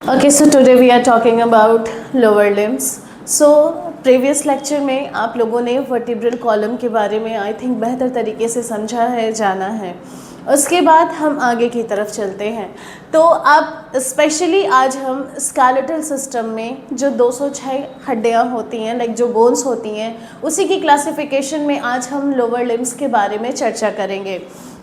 Okay, so today we are talking about lower limbs. So previous lecture में आप लोगों ने वर्टिब्रल कॉलम के बारे में आई थिंक बेहतर तरीके से समझा है, जाना है. उसके बाद हम आगे की तरफ चलते हैं. तो अब स्पेशली आज हम स्केलेटल सिस्टम में जो 206 हड्डियाँ होती हैं, लाइक जो बोन्स होती हैं, उसी की क्लासिफिकेशन में आज हम लोअर लिम्स के बारे में चर्चा करेंगे.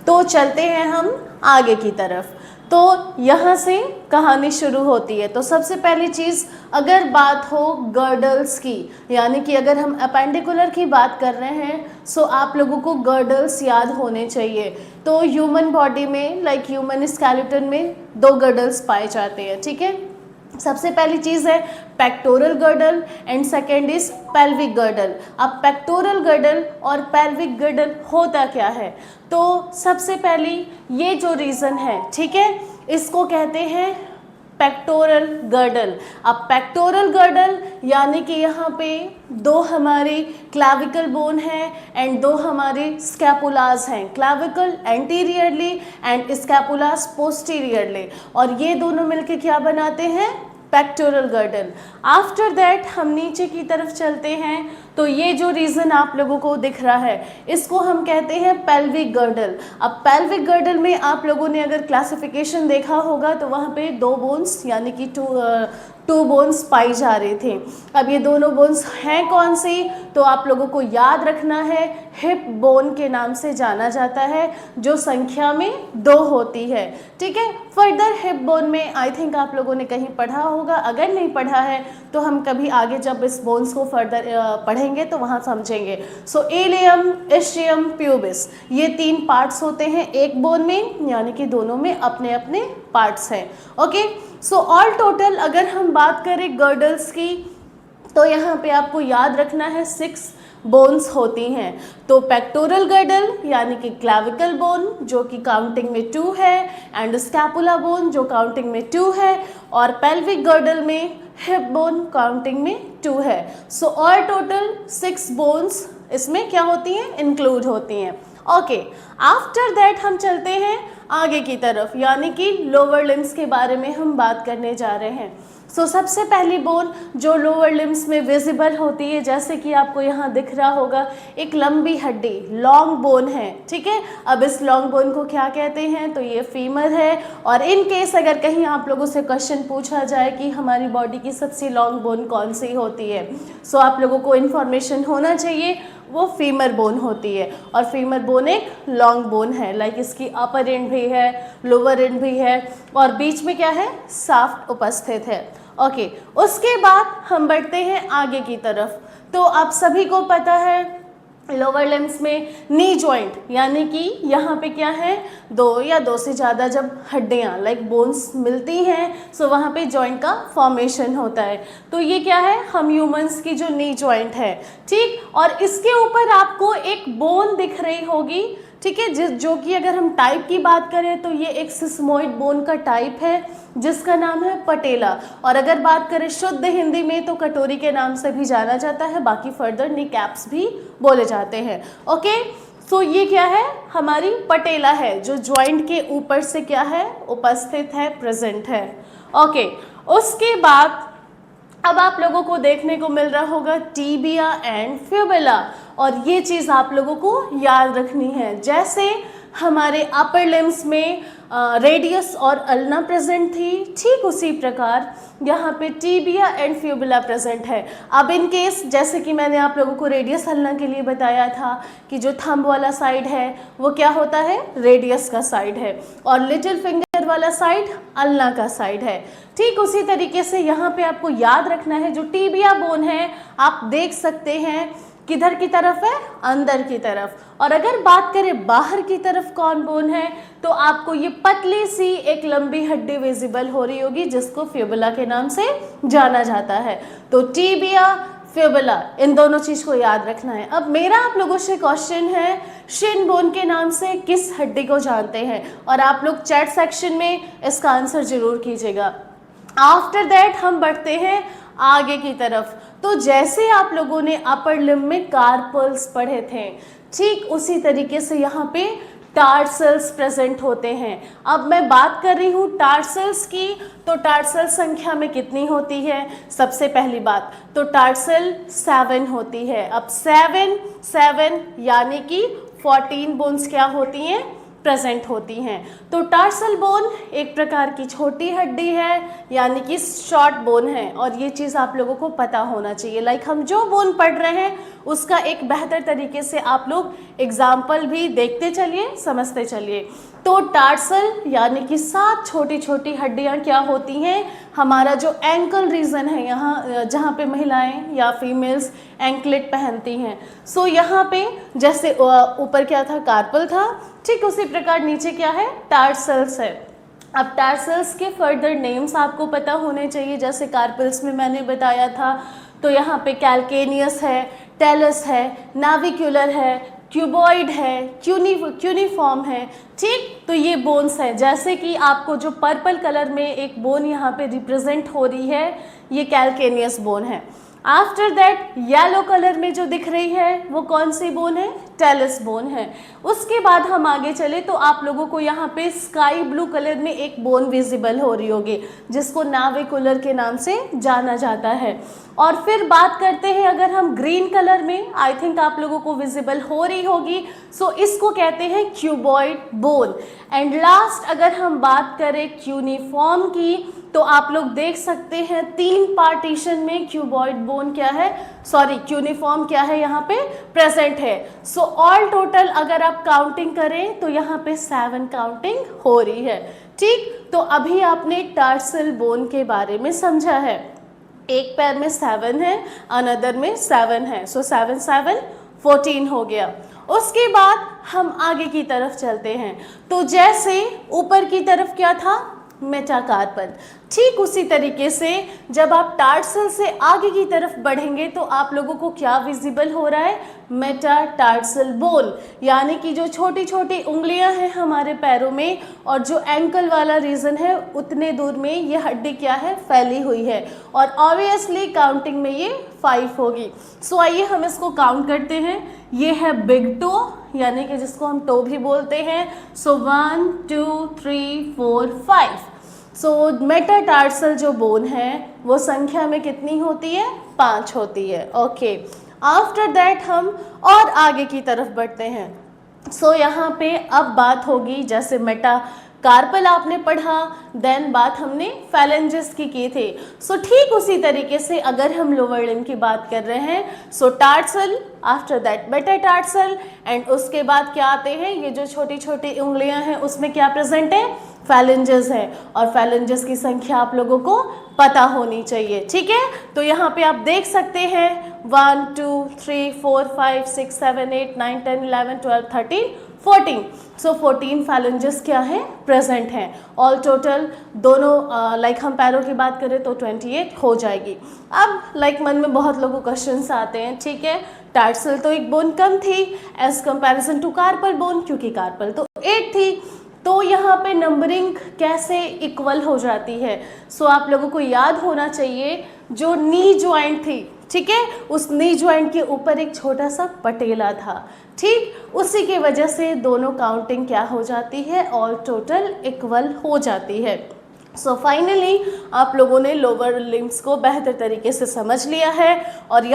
तो चलते हैं हम आगे की तरफ. तो यहाँ से कहानी शुरू होती है. तो सबसे पहली चीज़, अगर बात हो गर्डल्स की, यानी कि अगर हम अपेंडिकुलर की बात कर रहे हैं, सो आप लोगों को गर्डल्स याद होने चाहिए. तो ह्यूमन बॉडी में, लाइक ह्यूमन स्केलेटन में 2 गर्डल्स पाए जाते हैं. ठीक है, सबसे पहली चीज़ है pectoral girdle and second is pelvic girdle. अब पेक्टोरल गर्डल और पेल्विक गर्डल होता क्या है? तो सबसे पहली ये जो रीज़न है, ठीक है, इसको कहते हैं पेक्टोरल गर्डल. अब पेक्टोरल गर्डल यानी कि यहाँ पे 2 हमारे क्लैविकल बोन हैं एंड 2 हमारे स्कैपुलास हैं. क्लैविकल एंटीरियरली एंड स्कैपुलास पोस्टीरियरली, और ये दोनों मिलके क्या बनाते हैं? Pectoral girdle. आफ्टर दैट हम नीचे की तरफ चलते हैं. तो ये जो रीज़न आप लोगों को दिख रहा है, इसको हम कहते हैं पेल्विक गर्डल. अब पेल्विक गर्डल में आप लोगों ने अगर क्लासिफिकेशन देखा होगा तो वहाँ पे 2 बोन्स यानी कि 2 बोन्स पाई जा रहे थे. अब ये दोनों बोन्स हैं कौन सी? तो आप लोगों को याद रखना है, हिप बोन के नाम से जाना जाता है, जो संख्या में 2 होती है. ठीक है, फर्दर हिप बोन में आई थिंक आप लोगों ने कहीं पढ़ा होगा. अगर नहीं पढ़ा है तो हम कभी आगे जब इस बोन्स को फर्दर पढ़ेंगे तो वहाँ समझेंगे. सो एलियम, इस्चियम, प्यूबिस, ये 3 पार्ट्स होते हैं एक बोन में, यानी कि दोनों में अपने अपने पार्ट्स हैं. ओके, सो ऑल टोटल अगर हम बात करें गर्डल्स की, तो यहाँ पे आपको याद रखना है 6 बोन्स होती हैं. तो पेक्टोरल गर्डल यानी कि क्लैविकल बोन जो कि काउंटिंग में 2 है, एंड स्कैपुला बोन जो काउंटिंग में 2 है, और पेल्विक गर्डल में हिप बोन काउंटिंग में 2 है. सो ऑल टोटल 6 बोन्स इसमें क्या होती हैं? इंक्लूड होती हैं. ओके, आफ्टर दैट हम चलते हैं आगे की तरफ, यानी कि लोअर लिम्स के बारे में हम बात करने जा रहे हैं. सो सबसे पहली बोन जो लोअर लिम्स में विजिबल होती है, जैसे कि आपको यहाँ दिख रहा होगा, एक लंबी हड्डी लॉन्ग बोन है. ठीक है, अब इस लॉन्ग बोन को क्या कहते हैं? तो ये फीमर है. और इन केस अगर कहीं आप लोगों से क्वेश्चन पूछा जाए कि हमारी बॉडी की सबसे लॉन्ग बोन कौन सी होती है, सो आप लोगों को इन्फॉर्मेशन होना चाहिए वो फीमर बोन होती है. और फीमर बोन एक लॉन्ग बोन है, लाइक इसकी अपर एंड भी है, लोअर एंड भी है, और बीच में क्या है? शाफ्ट उपस्थित है. ओके, उसके बाद हम बढ़ते हैं आगे की तरफ. तो आप सभी को पता है लोअर लिम्स में नी जॉइंट, यानी कि यहाँ पे क्या है? 2 या 2 से ज़्यादा जब हड्डियाँ लाइक बोन्स मिलती हैं, सो वहाँ पे जॉइंट का फॉर्मेशन होता है. तो ये क्या है? हम ह्यूमंस की जो नी जॉइंट है, ठीक, और इसके ऊपर आपको एक बोन दिख रही होगी. ठीक है, जो कि अगर हम टाइप की बात करें तो ये एक सिस्मोइड बोन का टाइप है जिसका नाम है पटेला. और अगर बात करें शुद्ध हिंदी में तो कटोरी के नाम से भी जाना जाता है, बाकी फर्दर नी कैप्स भी बोले जाते हैं. ओके, सो ये क्या है? हमारी पटेला है जो जॉइंट के ऊपर से क्या है? उपस्थित है, प्रेजेंट है. ओके, उसके बाद अब आप लोगों को देखने को मिल रहा होगा टीबिया एंड फ्यूबुला, और ये चीज़ आप लोगों को याद रखनी है. जैसे हमारे अपर लिम्स में रेडियस और अल्ना प्रेजेंट थी, ठीक उसी प्रकार यहाँ पे टीबिया एंड फ्यूबुला प्रेजेंट है. अब इन केस जैसे कि मैंने आप लोगों को रेडियस अल्ना के लिए बताया था कि जो थंब वाला साइड है वो क्या होता है? रेडियस का साइड है, और लिटिल फिंगर वाला साइड अल्ना का साइड है. ठीक उसी तरीके से यहाँ पे आपको याद रखना है जो टीबिया बोन है, आप देख सकते हैं किधर की तरफ है? अंदर की तरफ. और अगर बात करें बाहर की तरफ कौन बोन है, तो आपको ये पतली सी एक लंबी हड्डी विजिबल हो रही होगी जिसको फ्यूबुला के नाम से जाना जाता है. तो टीबिया, फ्यूबुला, इन दोनों चीज़ को याद रखना है. अब मेरा आप लोगों से क्वेश्चन है, शिन बोन के नाम से किस हड्डी को जानते हैं? और आप लोग चैट सेक्शन में इसका आंसर जरूर कीजिएगा. आफ्टर दैट हम बढ़ते हैं आगे की तरफ. तो जैसे आप लोगों ने अपर लिम्ब में कार्पल्स पढ़े थे, ठीक उसी तरीके से यहाँ पे टार्सल्स प्रेजेंट होते हैं। अब मैं बात कर रही हूँ टार्सल्स की, तो टार्सल संख्या में कितनी होती है? सबसे पहली बात तो टार्सल 7 होती है। अब 7 यानी कि 14 बोन्स क्या होती हैं? प्रेजेंट होती हैं। तो टार्सल बोन एक प्रकार की छोटी हड्डी है, यानी कि शॉर्ट बोन है, और ये चीज़ आप लोगों को पता होना चाहिए। लाइक हम जो बोन पढ़ रहे हैं उसका एक बेहतर तरीके से आप लोग एग्जाम्पल भी देखते चलिए, समझते चलिए। तो टार्सल यानी कि 7 छोटी छोटी हड्डियां क्या होती हैं? हमारा जो एंकल रीजन है, यहाँ जहाँ पे महिलाएं या फीमेल्स एंकलेट पहनती हैं, सो यहाँ पे जैसे ऊपर क्या था? कार्पल था, ठीक उसी प्रकार नीचे क्या है? टार्सल्स है। अब टार्सल्स के फर्दर नेम्स आपको पता होने चाहिए, जैसे कार्पल्स में मैंने बताया था, तो यहाँ पे कैल्केनियस है, टेलस है, नाविक्यूलर है, क्यूबॉइड है, क्यूनिफॉर्म है, ठीक। तो ये बोन्स हैं। जैसे कि आपको जो पर्पल कलर में एक बोन यहाँ पे रिप्रेजेंट हो रही है, ये कैल्केनियस बोन है। आफ्टर दैट येलो कलर में जो दिख रही है वो कौन सी बोन है? टेलस बोन है। उसके बाद हम आगे चले तो आप लोगों को यहाँ पे स्काई ब्लू कलर में एक बोन विजिबल हो रही होगी, जिसको नाविकुलर के नाम से जाना जाता है। और फिर बात करते हैं अगर हम ग्रीन कलर में, आई थिंक आप लोगों को विजिबल हो रही होगी, सो इसको कहते हैं क्यूबॉइड बोन। एंड लास्ट अगर हम बात करें क्यूनिफॉर्म की, तो आप लोग देख सकते हैं 3 पार्टीशन में क्यूबॉइड बोन क्या है, सॉरी क्यूनिफॉर्म क्या है यहाँ पे प्रेजेंट है। सो ऑल टोटल अगर आप काउंटिंग करें तो यहाँ पे 7 काउंटिंग हो रही है, ठीक। तो अभी आपने टार्सल बोन के बारे में समझा है। एक पैर में 7 है, अनदर में 7 है, सो 7 7 14 हो गया। उसके बाद हम आगे की तरफ चलते हैं। तो जैसे ऊपर की तरफ क्या था? मेटाकार्पल, ठीक उसी तरीके से जब आप टार्सल से आगे की तरफ बढ़ेंगे तो आप लोगों को क्या विजिबल हो रहा है? मेटाटार्सल बोन, यानी कि जो छोटी छोटी उंगलियां हैं हमारे पैरों में और जो एंकल वाला रीजन है उतने दूर में ये हड्डी क्या है? फैली हुई है। और ऑब्वियसली काउंटिंग में ये 5 होगी। सो आइए हम इसको काउंट करते हैं। ये है बिग टो, यानी कि जिसको हम टो भी बोलते हैं। सो 1 2 3 4 5। सो मेटाटार्सल जो बोन है वो संख्या में कितनी होती है? 5 होती है। ओके, आफ्टर दैट हम और आगे की तरफ बढ़ते हैं। सो यहाँ पे अब बात होगी, जैसे मेटा कार्पल आपने पढ़ा, देन बात हमने फैलेंजेस की थी। सो ठीक उसी तरीके से अगर हम लोअर लिम्ब की बात कर रहे हैं, so tarsal, after that metatarsal, and उसके बाद क्या आते हैं? ये जो छोटी छोटी उंगलियां हैं उसमें क्या प्रेजेंट है? फैलेंजेस है। और फैलेंजेस की संख्या आप लोगों को पता होनी चाहिए, ठीक है। तो यहाँ पे आप देख सकते हैं 1 2 3 4 5 6 7 8 9 10 11 12 13 14। सो 14 फैलेंजेस क्या है? प्रेजेंट हैं। ऑल टोटल दोनों लाइक हम पैरों की बात करें तो 28 हो जाएगी। अब लाइक मन में बहुत लोगों को क्वेश्चंस आते हैं, ठीक है, टार्सल तो एक बोन कम थी as comparison to carpal bone, क्योंकि कार्पल तो 8 थी, तो यहाँ पे नंबरिंग कैसे इक्वल हो जाती है? सो आप लोगों को याद होना चाहिए जो नी ज्वाइंट थी, ठीक है, उस नी ज्वाइंट के ऊपर एक छोटा सा पटेला था, ठीक, उसी की वजह से दोनों काउंटिंग क्या हो जाती है? ऑल टोटल इक्वल हो जाती है। सो फाइनली आप लोगों ने लोअर लिम्स को बेहतर तरीके से समझ लिया है और यहाँ